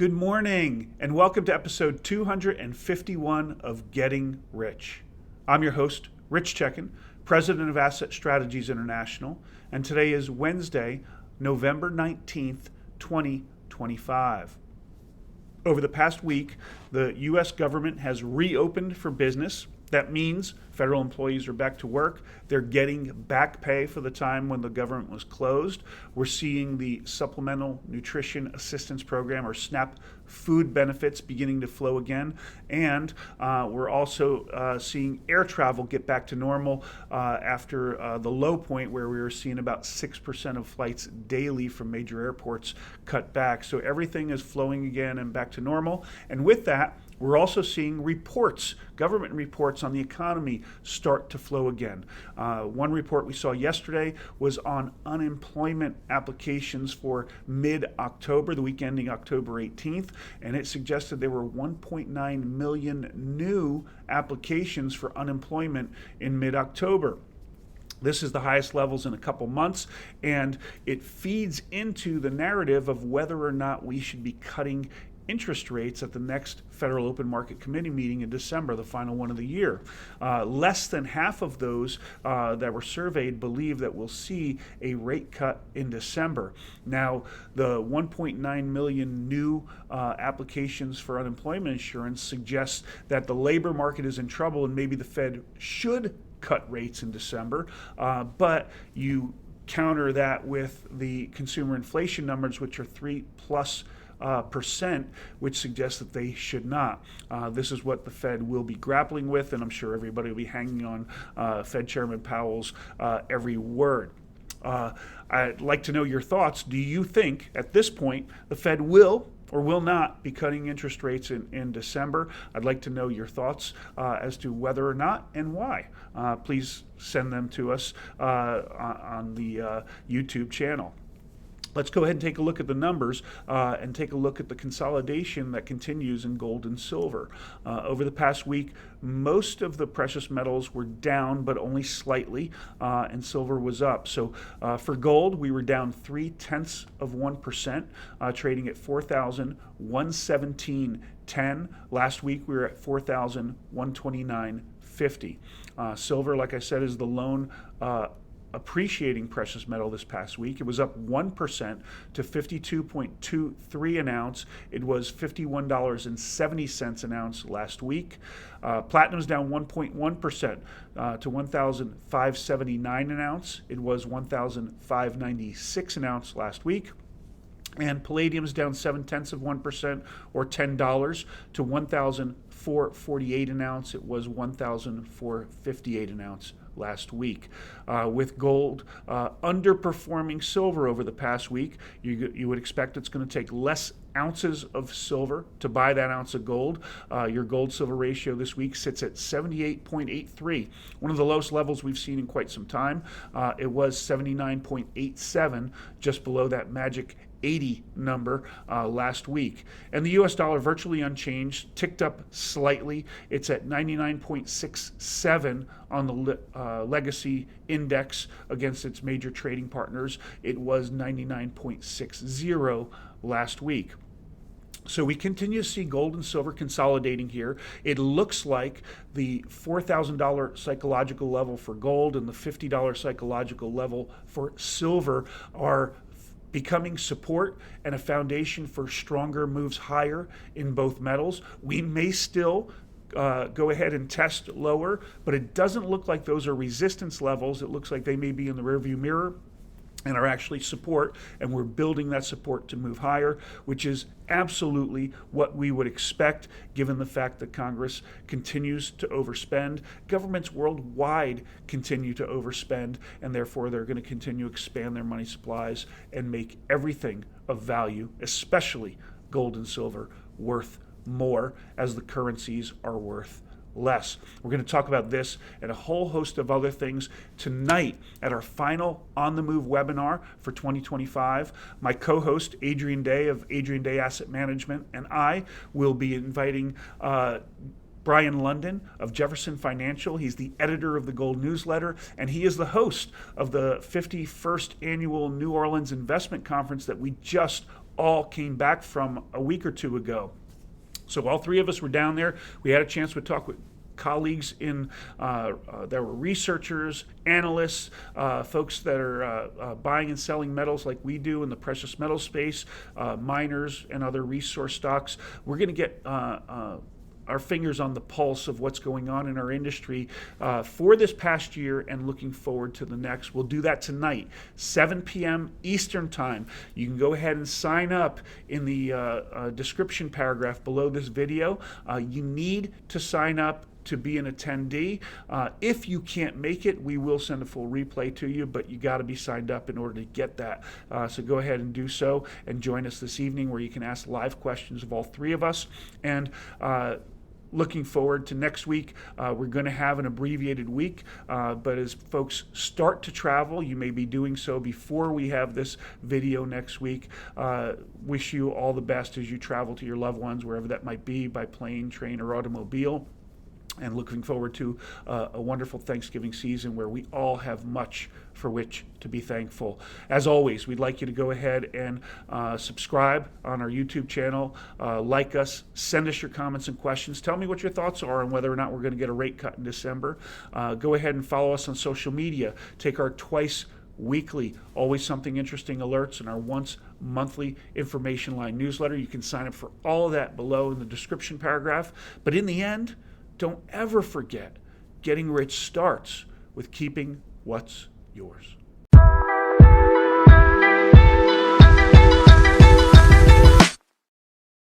Good morning, and welcome to episode 251 of Getting Rich. I'm your host, Rich Checkin, president of Asset Strategies International, and today is Wednesday, November 19th, 2025. Over the past week, the U.S. government has reopened for business. That means federal employees are back to work. They're getting back pay for the time when the government was closed. We're seeing the Supplemental Nutrition Assistance Program, or SNAP, food benefits beginning to flow again. And we're also seeing air travel get back to normal after the low point where we were seeing about 6% of flights daily from major airports cut back. So everything is flowing again and back to normal. And with that, we're also seeing reports, government reports on the economy start to flow again. One report we saw yesterday was on unemployment applications for mid-October, the week ending October 18th, and it suggested there were 1.9 million new applications for unemployment in mid-October. This is the highest levels in a couple months, and it feeds into the narrative of whether or not we should be cutting interest rates at the next Federal Open Market Committee meeting in December, the final one of the year. Less than half of those that were surveyed believe that we'll see a rate cut in December. Now, the 1.9 million new applications for unemployment insurance suggests that the labor market is in trouble and maybe the Fed should cut rates in December, but you counter that with the consumer inflation numbers, which are 3+%, which suggests that they should not. This is what the Fed will be grappling with, and I'm sure everybody will be hanging on Fed Chairman Powell's every word. I'd like to know your thoughts. Do you think at this point the Fed will or will not be cutting interest rates in December? I'd like to know your thoughts as to whether or not and why. Please send them to us on the YouTube channel. Let's go ahead and take a look at the numbers and take a look at the consolidation that continues in gold and silver. Over the past week, most of the precious metals were down, but only slightly, and silver was up. So for gold, we were down 0.3%, trading at 4,117.10. Last week, we were at 4,129.50. Silver, like I said, is the lone appreciating precious metal this past week. It was up 1% to 52.23 an ounce. It was $51.70 an ounce last week. Platinum's down 1.1% to 1,579 an ounce. It was 1,596 an ounce last week. And palladium's down 0.7% or $10 to 1,448 an ounce. It was 1,458 an ounce last week. With gold underperforming silver over the past week, you would expect it's going to take less ounces of silver to buy that ounce of gold. Your gold-silver ratio this week sits at 78.83, one of the lowest levels we've seen in quite some time. It was 79.87, just below that magic 80 number last week. And the U.S. dollar virtually unchanged, ticked up slightly. It's at 99.67 on the legacy index against its major trading partners. It was 99.60 last week. So we continue to see gold and silver consolidating here. It looks like the $4,000 psychological level for gold and the $50 psychological level for silver are becoming support and a foundation for stronger moves higher in both metals. We may still go ahead and test lower, but it doesn't look like those are resistance levels. It looks like they may be in the rearview mirror and are actually support, and we're building that support to move higher, which is absolutely what we would expect given the fact that Congress continues to overspend. Governments worldwide continue to overspend, and therefore they're going to continue to expand their money supplies and make everything of value, especially gold and silver, worth more as the currencies are worth less. We're going to talk about this and a whole host of other things tonight at our final On the Move webinar for 2025. My co-host, Adrian Day of Adrian Day Asset Management, and I will be inviting Brian London of Jefferson Financial. He's the editor of the Gold Newsletter, and he is the host of the 51st Annual New Orleans Investment Conference that we just all came back from a week or two ago. So all three of us were down there. We had a chance to talk with colleagues there were researchers, analysts, folks that are buying and selling metals like we do in the precious metal space, miners and other resource stocks. We're going to get our fingers on the pulse of what's going on in our industry for this past year and looking forward to the next. We'll do that tonight, 7 p.m. Eastern Time. You can go ahead and sign up in the description paragraph below this video. You need to sign up to be an attendee. If you can't make it, we will send a full replay to you, but you got to be signed up in order to get that. So go ahead and do so and join us this evening where you can ask live questions of all three of us. And looking forward to next week. We're going to have an abbreviated week, but as folks start to travel, you may be doing so before we have this video next week. Wish you all the best as you travel to your loved ones, wherever that might be, by plane, train, or automobile. And looking forward to a wonderful Thanksgiving season where we all have much for which to be thankful. As always, we'd like you to go ahead and subscribe on our YouTube channel, like us, send us your comments and questions. Tell me what your thoughts are on whether or not we're going to get a rate cut in December. Go ahead and follow us on social media. Take our twice weekly, always something interesting alerts and our once monthly information line newsletter. You can sign up for all of that below in the description paragraph. But in the end, don't ever forget, getting rich starts with keeping what's yours.